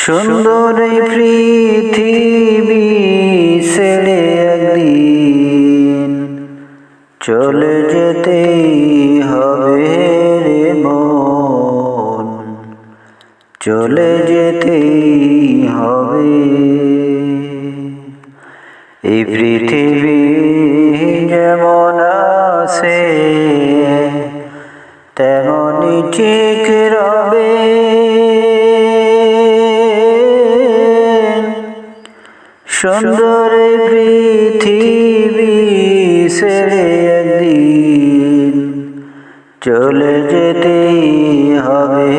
সুন্দর এই পৃথিবী ছেড়ে একদিন চলে যেতেই হবে রে মন, চলে যেতেই হবে। এই পৃথিবী যেমন আছে তেমনই ঠিক রবে, সুন্দর এই পৃথিবী ছেড়ে একদিন চলে যেতেই হবে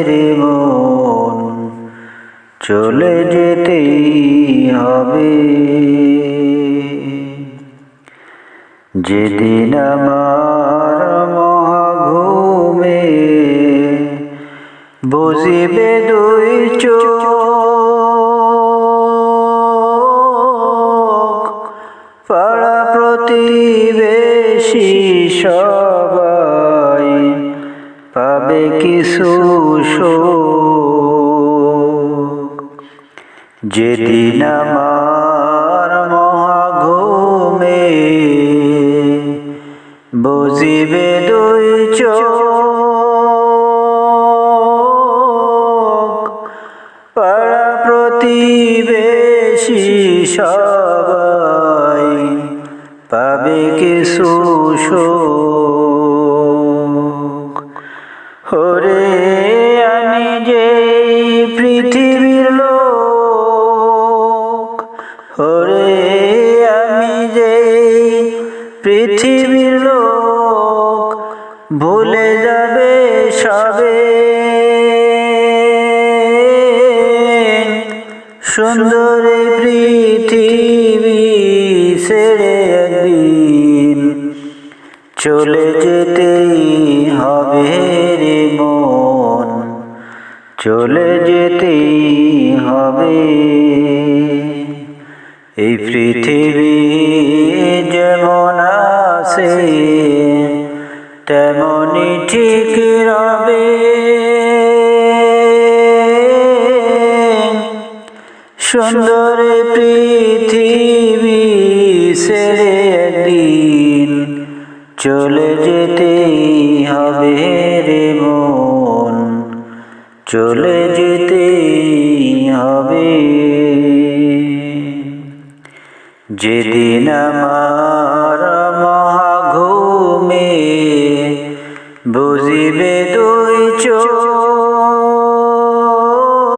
রে মন, চলে যেতেই হবে। যেদিন আমার মহাঘুমে বুঝিবে দুই চোখ, পাড়া প্রতিবেশী সবাই পাবে কিছু শোক। যেদিন আমার মহাঘুমে বুঝিবে দুই চোখ, পাড়া প্রতিবেশী সবাই পাবে কিছু শোক। ওরে আমি যে পৃথিবীর লোক, ওরে আমি যে পৃথিবীর লোক, ভুলে যাবে সবে সুন্দর এই পৃথিবী ছেড়ে একদিন চলে যেতেই হবে রে মন, চলে যেতেই হবে। এই পৃথিবী যেমন আছে তেমনই ঠিক রবে, সুন্দর পৃথিবী ছেড়ে একদিন চলে যেতেই হবে রে মন, চলে যেতেই হবে। যেদিন আমার